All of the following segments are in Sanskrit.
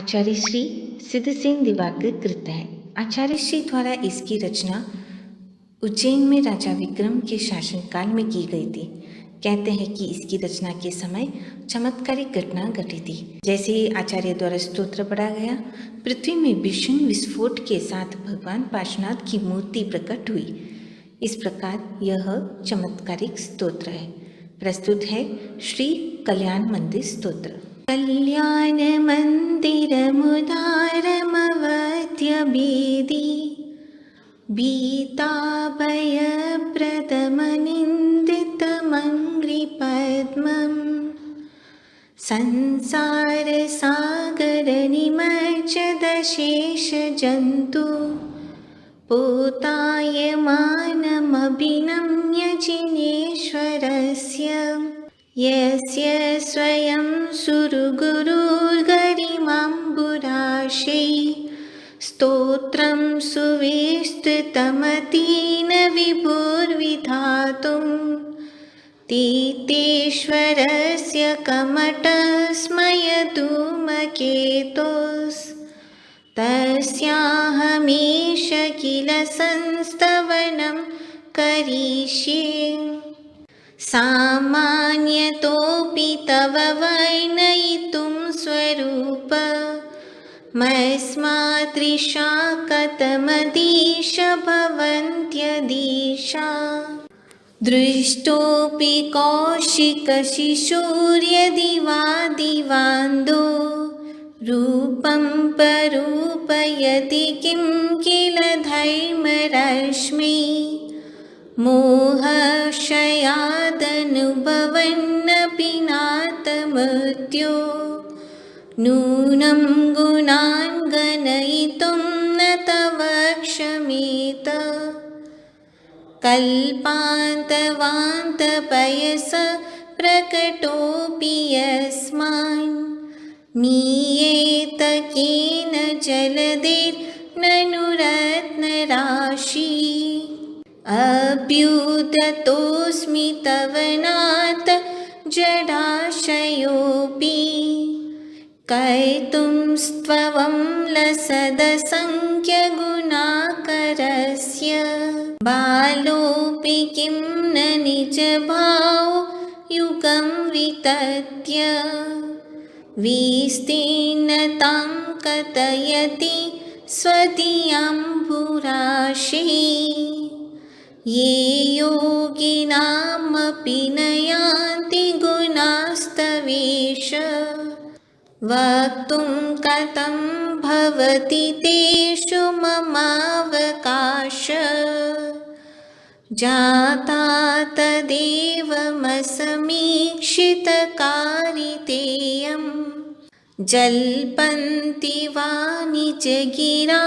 आचार्य श्री सिद्ध सिंह दिवाकर कृत है। आचार्य श्री द्वारा इसकी रचना उज्जैन में राजा विक्रम के शासनकाल में की गई थी। कहते हैं कि इसकी रचना के समय चमत्कारिक घटना घटी थी। जैसे ही आचार्य द्वारा स्तोत्र पढ़ा गया, पृथ्वी में भीषण विस्फोट के साथ भगवान पार्श्वनाथ की मूर्ति प्रकट हुई। इस प्रकार यह चमत्कारिक स्तोत्र है। प्रस्तुत है श्री कल्याण मंदिर स्तोत्र। कल्याण मंदिर मुदारमवत्य बेदी भीताभय प्रदमनिन्दितमङ्घ्रिपद्मम् संसार सागर निमज्जदशेष जन्तु पोतायमानमभिनम्य जिनेश्वरस्य यस्य स्वयं सुरगुरुर्गरिमाम्बुराशै स्तोत्रं सुविस्तृतमतीन विभुर्विधातुं तीतेश्वरस्य कमटस्मयधूमकेतुस्तस्याहमीश किल संस्तवनं करिष्ये सामान्यतोऽपि तव वर्णयितुं स्वरूपमस्मादृशा कथमधीश भवन्त्यधीशा दृष्टोऽपि कौशिकशिशुर्यदि वा दिवान्दो रूपं परूपयति किं किल धर्मरश्मि मोहक्षयादनुभवन्नपि नाथमृत्यो नूनं गुणान् गणयितुं न तव क्षमेत कल्पान्तवान्तपयस प्रकटोऽपि यस्मान् मीयेत केन जलधिर्ननु रत्नराशि अभ्युदतोऽस्मि तव नाथ जडाशयोऽपि कर्तुं स्त्वं लसदसङ्ख्यगुणाकरस्य बालोऽपि किं न निजभावो युगं वितत्य विस्तीर्णतां कथयति स्वदीयाम्बुराशि ये योगिनामपि न यान्ति गुणास्तवेश वक्तुं कथं भवति तेषु ममावकाश जाता तदेवमसमीक्षितकारितेयं जल्पन्ति वा निजगिरा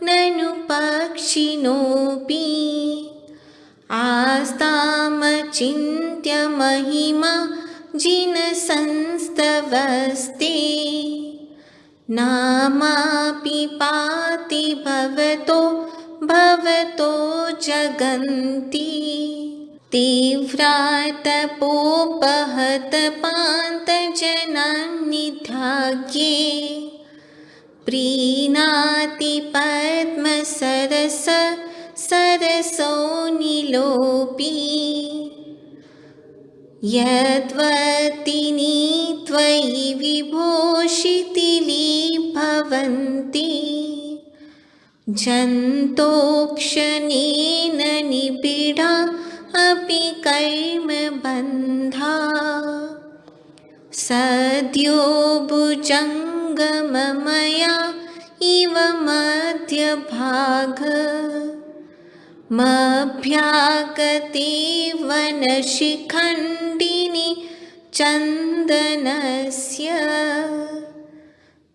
ननु पक्षिणोऽपि आस्तामचिन्त्य महिमा जिनसंस्तवस्ते नामापि पाति भवतो जगन्ति तीव्रातपोपहत पान्तजनान् निधाग्ये प्रीणाति पद्मसरस सरसो नीलोऽपि यद्वतिनी त्वयि विभूषितिलीभवन्ति जन्तोक्षणेन निबिडा अपि कर्मबन्धा सद्यो भुजङ्गममया इव मध्यभाग मभ्यागते वनशिखण्डिनि चन्दनस्य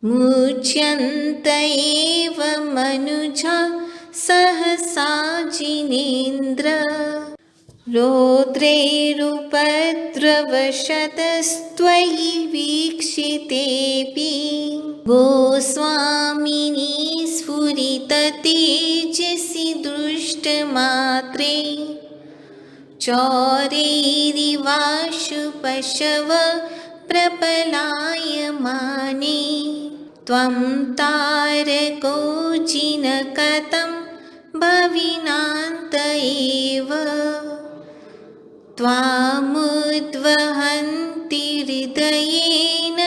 मुच्यन्त एव मनुजा सहसा जिनेन्द्र रौद्रैरुपद्रवशतस्त्वयि वीक्षितेऽपि गोस्वामिनी स्फुरिततेजसि दृष्टमात्रे चौरैरिवाशु पशव प्रपलायमाने त्वं तारको जिनकतं भविनान्त एव त्वामुद्वहन्ति हृदयेन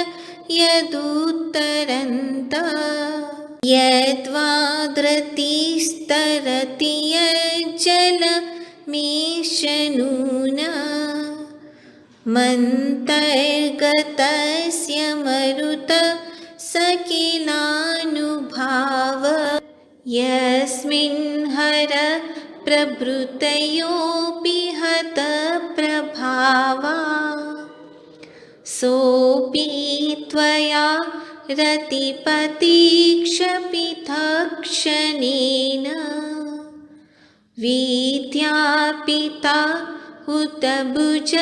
यदुत्तरन्त यद्वादृतिस्तरति यज्जलमीशनूना मन्तर्गतस्य मरुत सकिलानुभाव यस्मिन् हर प्रभृतयोऽपि हतप्रभावा सोऽपि त्वया रतिपतीक्षपितक्षणेन विद्यापिता उत भुज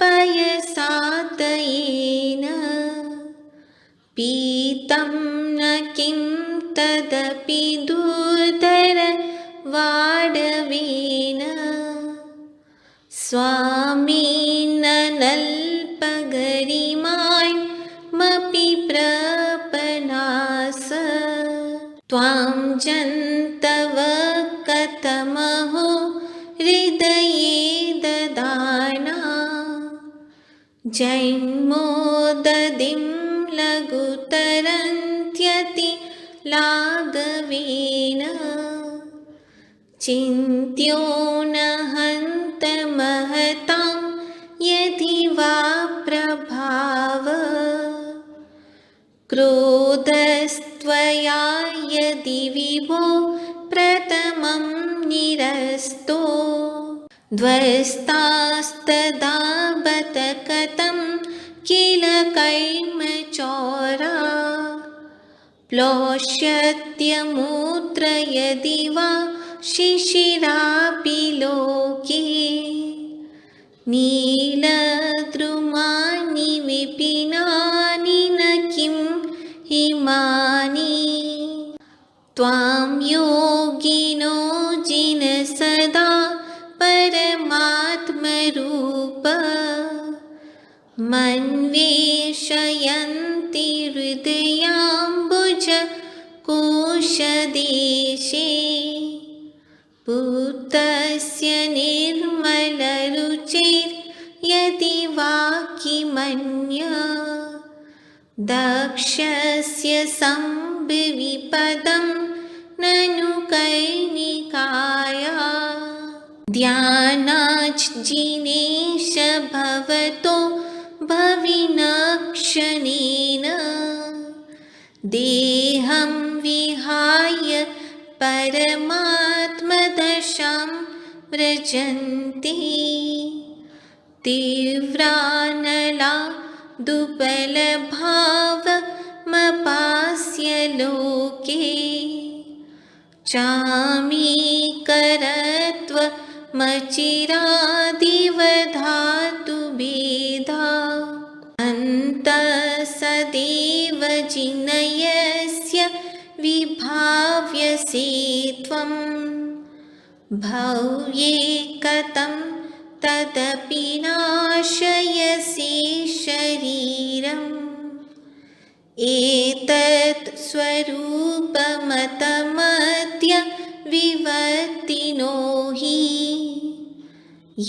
पयसातयेन पीतं न किं तदपि दुर्धर वाडवेन स्वामिननल्पगरिमामपि प्रपनास त्वां जन्तव कथमहो हृदये ददाना जन्मोदधिं लघुतरन्त्यति लाघवेन चिन्त्यो न हन्तमहतां यदि वा प्रभाव क्रोधस्त्वया यदि विभो प्रथमं निरस्तो ध्वस्तास्तदा बत कथं किल कैर्मचौरा प्लोष्यत्यमूत्र यदि वा शिशिरापि लोके नीलद्रुमानि विपिनानि न किं हिमानि त्वां योगिनो जिन सदा परमात्मरूप मन्वेषयन्ति हृदयाम्बुज कोशदेशे पूतस्य निर्मलरुचिर्यदि वा किमन्य दक्षस्य संविपदं ननु कैनिकाया ध्यानाज्जिनेश भवतो भविनक्षणेन देहं विहाय परमात्मदशां व्रजन्ति तीव्रानला दुपलभावमपास्य लोके चामीकरत्वमचिरादिवधातु भेदा अन्तः सदैव जिनयस्य विभाव्यसे त्वं भव्ये कथं तदपि नाशयसि शरीरम् एतत् स्वरूपमतमद्य विवर्तिनो हि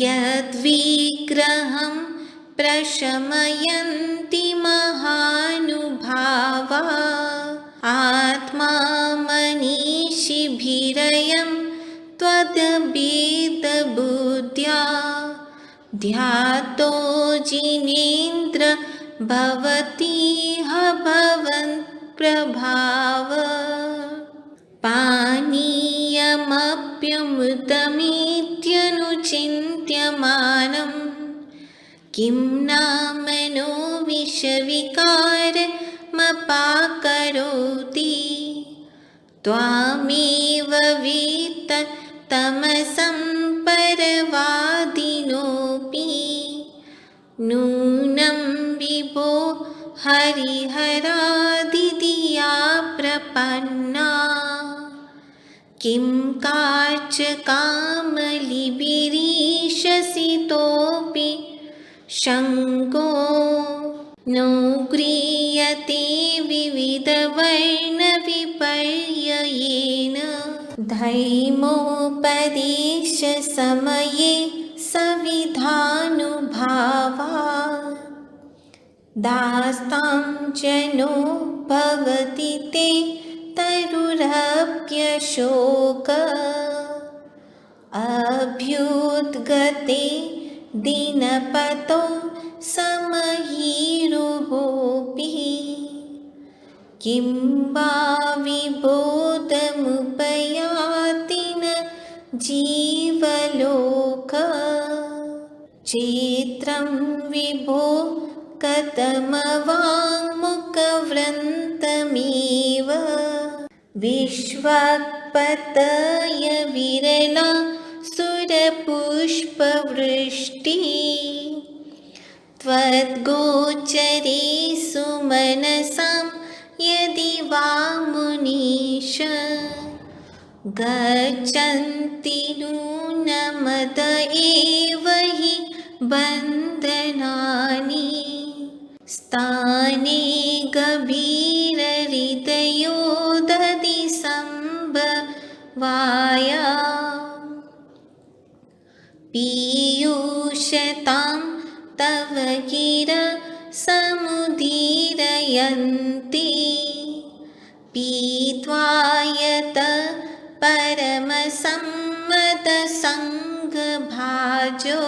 यद्विग्रहं प्रशमयन्ति महानुभावा आत्मा मनीषिभिरयं त्वद्भेदबुद्ध्या ध्यातो जिनेन्द्र भवतीह भवन्प्रभाव पानीयमप्यमृतमित्यनुचिन्त्यमानं किं नामनो विषविकारमपाकरोति त्वामेव वेत्त तमसं परवादिनोऽपि नूनं विभो हरिहरादिधिया प्रपन्ना किं काचकामलिभिरीशसितोऽपि शङ्को नो गृह्यते विविध धैमोपदेशसमये सविधानुभावा दास्तां जनो भवति ते तरुरप्यशोक अभ्युद्गते दिनपतौ समहीरुहोऽपि किं वा विबोधमुपयाति न जीवलोक चित्रं विभो कथमवाङ्मुखव्रन्तमिव विश्वक्पतय विरला सुरपुष्पवृष्टि त्वद्गोचरे सुमनसां यदि वा मुनीश गच्छन्ति नूनमद एव हि बन्धनानि स्थाने गभीरहृदयो दधि सम्भवाय पीयूषतां तव गिरा समुदीरयन्ति पीत्वा यत परमसम्मतसङ्गभाजो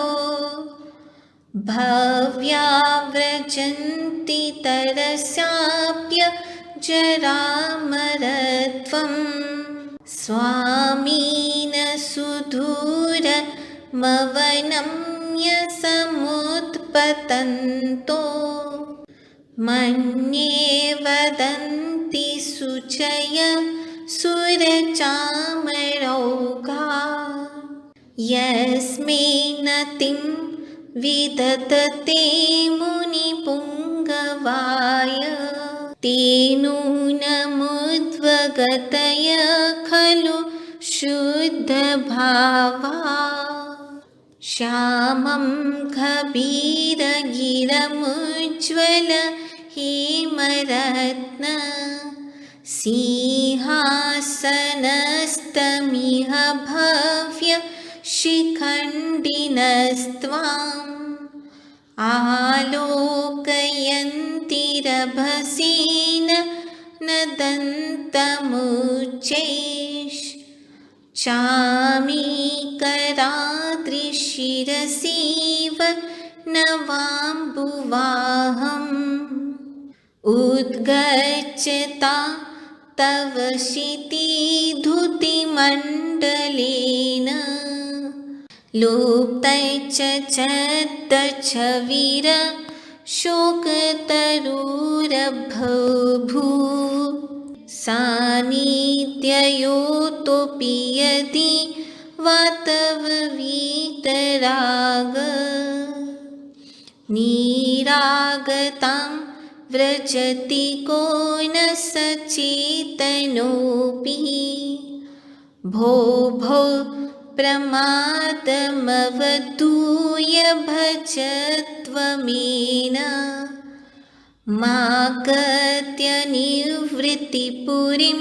भव्या व्रजन्ति तरस्याप्य जरामरत्वं स्वामिन सुदूरमवनं समुत्पतन्तो मन्ये वदन्ति शुचय सुरचामरौघा यस्मै नतिं विदधते मुनिपुङ्गवाय ते नूनमुद्वगतय खलु शुद्धभावा श्यामं गभीरगिरमुज्ज्वल हेमरत्न सिंहासनस्तमिह भव्य शिखण्डिनस्त्वाम् आलोकयन्ति रभसेन नदन्तमुच्चैः चामीकराद्रिशिरसीव नवाम्बुवाहम् उद्गच्छता तव शितिधुतिमण्डलेन लुप्तैश्च छवीर शोकतरुरभूः सान्निध्ययोतोऽपि यदि वा तव वीतराग निरागतां व्रजति को न सचेतनोऽपि भो भो प्रमादमवधूय भजत्वमेन मागत्य निवृत्तिपुरीं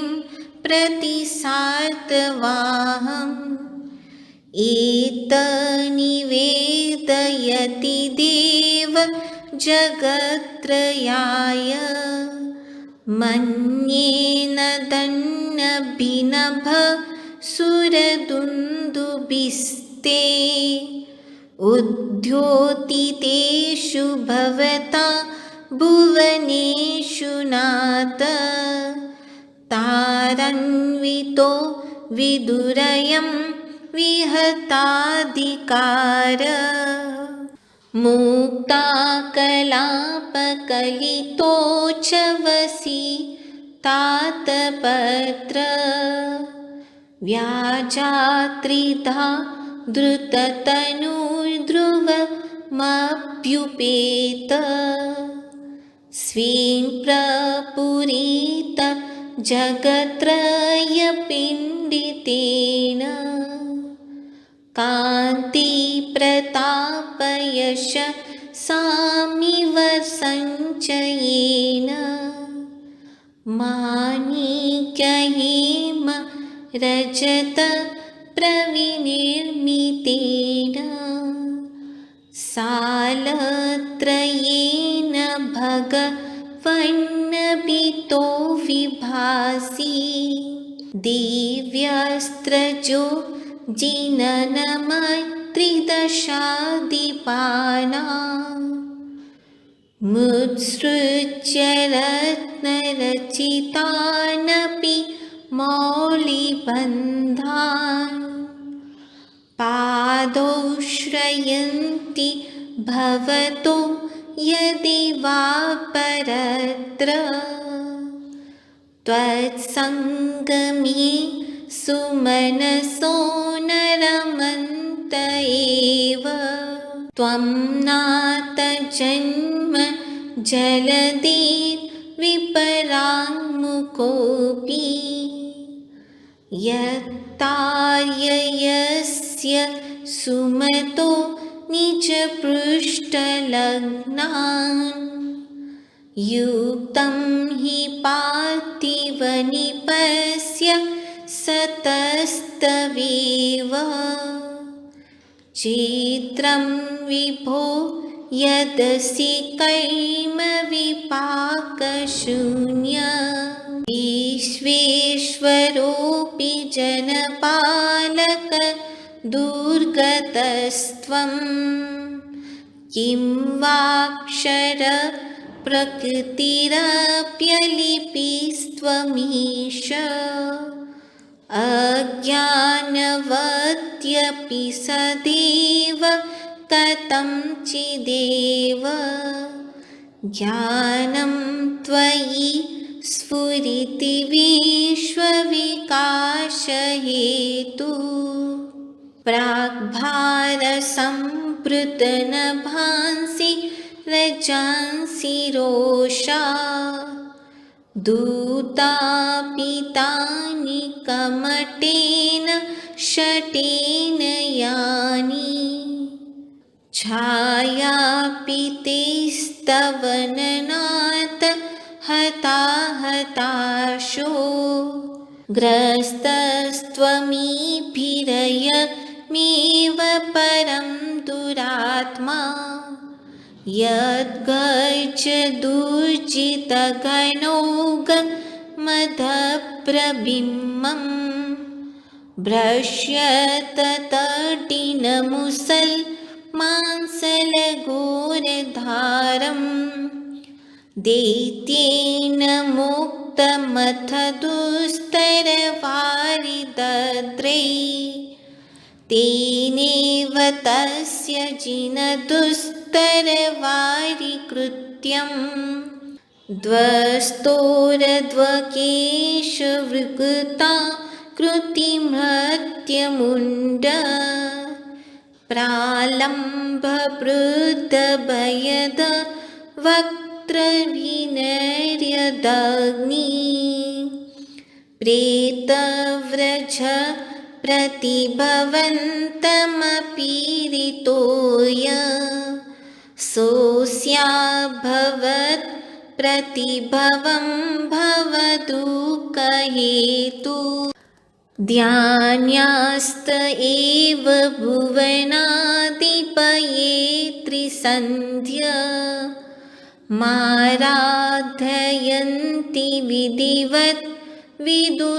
प्रति सार्तवाहम् एतन्निवेदयति देव जगत्त्रयाय मन्येन दन्नभिनभ सुरदुन्दुभिस्ते उद्योतितेषु भवता भुवनेषु नाथ तारन्वितो विदुरयं विहताधिकार मुक्ताकलापकलितो च वसी तातपत्र व्याजात्रिधा धृततनुर्ध्रुवमभ्युपेत स्वीं प्रपुरीत जगत्त्रयपिण्डितेन कान्तिप्रतापयश सामिव सञ्चयेन माणिक्यहेम रजत प्रविनिर्मितेन सालत्रयेन भगवन्नभितो विभासि दिव्यस्त्रजो जिननमत्रिदशादिपाना मुत्सृज्य रत्नरचितानपि मौलिबन्धान् पादौ श्रयन्ति भवतो यदि वा परत्र त्वत्सङ्गमे सुमनसो न रमन्त एव त्वं नाथ जन्म जलधिर्विपराङ्मुकोऽपि यत्तार्ययस्य सुमतो निजपृष्ठलग्नान् युक्तं हि पार्थिवनिपस्य सतस्तवेव चित्रं विभो यदसि कैर्मविपाकशून्य विश्वेश्वरोऽपि जनपालक दुर्गतस्त्वं किं वाक्षर प्रकृतिरप्यलिपिस्त्वमीश अज्ञानवत्यपि सदैव कथं चिदेव ज्ञानं त्वयि स्फुरिति विश्वविकासहेतु प्राग्भारसम्पृतनभांसि रजांसि रोषा दूतापितानि कमटेन शटेन यानि छायापितेस्तवननाथ हताशो ग्रस्तस्त्वमीभिरयमेव परं दुरात्मा यद्गर्जदुर्जितघनौघमदप्रबिम्बं भ्रश्यततटिनमुसल्मांसलघोरधारं दैत्येन मुक्तमथ दुस्तरवारिदद्रै तेनैव तस्य जिनदुस्तरवारिकृत्यं ध्वस्तोरध्वकेशवृकृता कृतिमृत्यमुण्ड प्रालम्बवृद्धभयद वक्त्रविनर्यदग्नि प्रेतव्रज प्रतिभवन्तमपीडितोय सोऽस्याभवत् प्रतिभवं भवदुःखहेतु ध्यान्यास्त एव भुवनाधिपयेत्रिसन्ध्य माराधयन्ति विधिवत् विदुतान्यकृत्या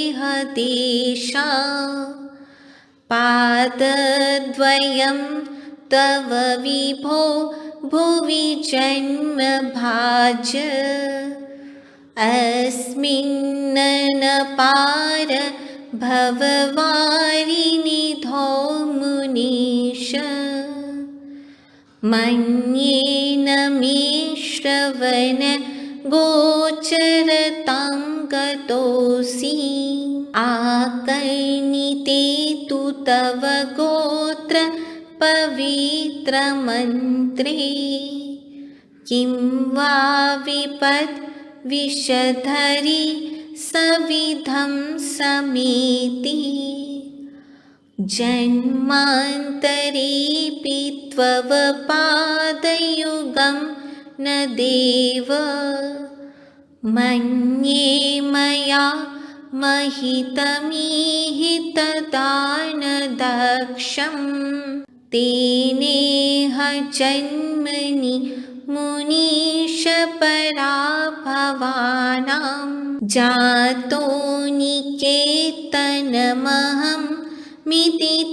भक्त्योलसत्पुलकपक्ष्मलदेहदेशा पादद्वयं तव विभो भुवि जन्मभाज अस्मिन्नपार भववारिनिधौ मुनीश मन्येन मे श्रवण गोचरतां गतोऽसि आकर्णिते तु तव गोत्र पवित्रमन्त्रे किं वा विपत् विषधरि सविधं समेति जन्मान्तरेऽपि त्वव पादयुगं न देव मन्ये मया महितमीहितदान दक्षम् तेनेह जन्मनि मुनीश पराभवानां जातो निकेतनमहं मिदिताशयानां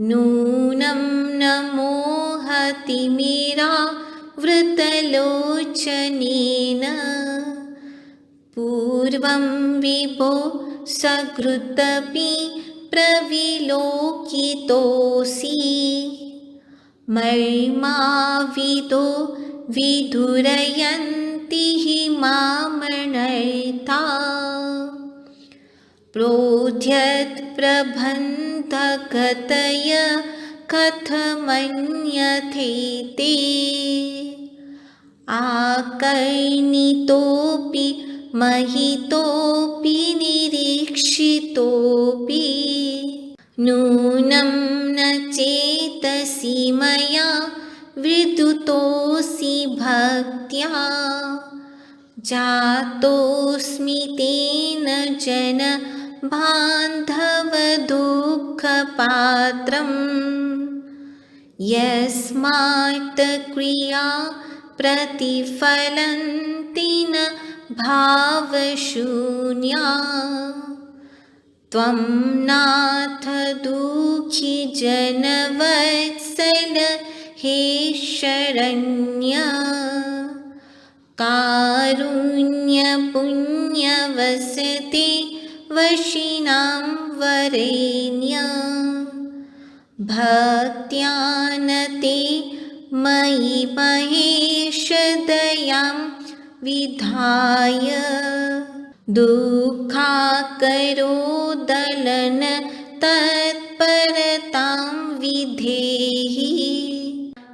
नूनं न मोहतिमिरावृतलोचनेन पूर्वं विभो सकृदपि प्रविलोकितोऽसि मर्माविदो विधुरयन्ति हि मामनर्था प्रोद्यत्प्रबन्धगतय कथमन्यथेते आकर्णितोऽपि महितोऽपि निरीक्षितोऽपि नूनं न चेतसि मया विदुतोऽसि भक्त्या जातोऽस्मि तेन जनबान्धवदुःखपात्रम् यस्मात् क्रिया प्रतिफलन्ति न भावशून्या त्वं नाथ दुःखी जनवत्सल हे शरण्य कारुण्यपुण्यवसते वशिनां वरेण्य भक्त्यानते मयि महेश दयां विधाय दुःखाकरो दलन तत्परतां विधेहि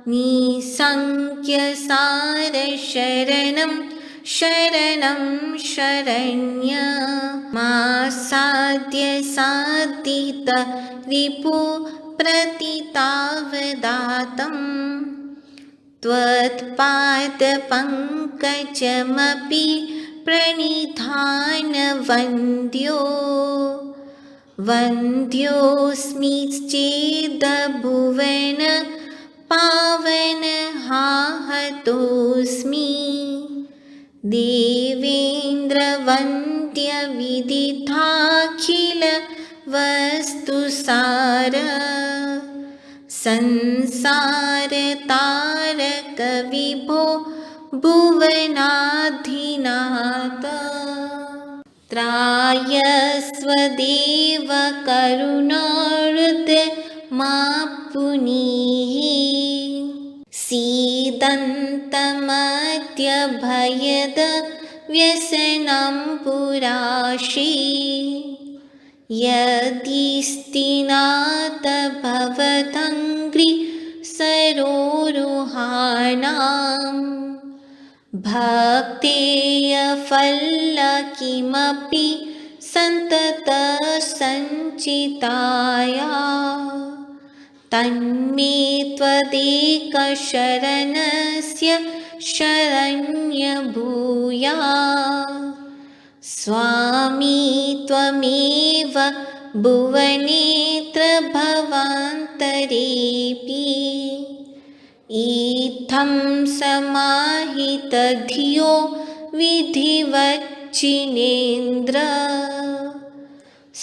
निसंख्यसारशरणं शरणं शरण्य मासाद्य साधित रिपु प्रतितावदातम् त्वत्पादपङ्कजमपि प्रणिधानवन्द्यो वन्द्योऽस्मि चेदभुवन पावनहाहतोऽस्मि देवेन्द्रवन्द्यविदिताखिल वस्तुसार संसारतारक विभो भुवनाधिनाथ त्रायस्वदेव करुणार्द मा पुनीः सीदन्तमद्य भयद व्यसनं पुराशी यदिस्तिनाथ भवदङ्घ्रि सरोरुहाणां भक्तेयफल किमपि सन्ततसञ्चिताया तन्मे त्वदेकशरणस्य शरण्यभूया स्वामी त्वमेव भुवनेत्र भवान्तरेऽपि इत्थं समाहितधियो विधिवच्चिनेन्द्र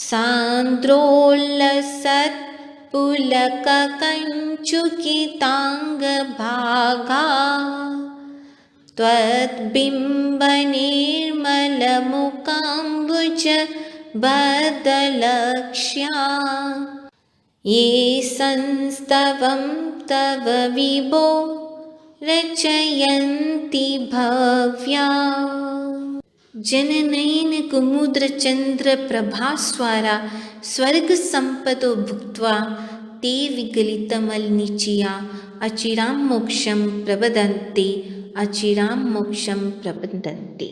सान्द्रोल्लसत्पुलककञ्चुकिताङ्गभागा त्वद्बिम्बनिर्मलमुकाम्बुज बदलक्ष्या ये संस्तवं तव विभो रचयन्ति भव्या जननयन कुमुद्र चंद्र प्रभास्वारा स्वर्ग संपदो भुक्त्वा ते विगलितमलनिचिया अचिरां मोक्षं प्रबदन्ते अचिरां मोक्षं प्रबदन्ते।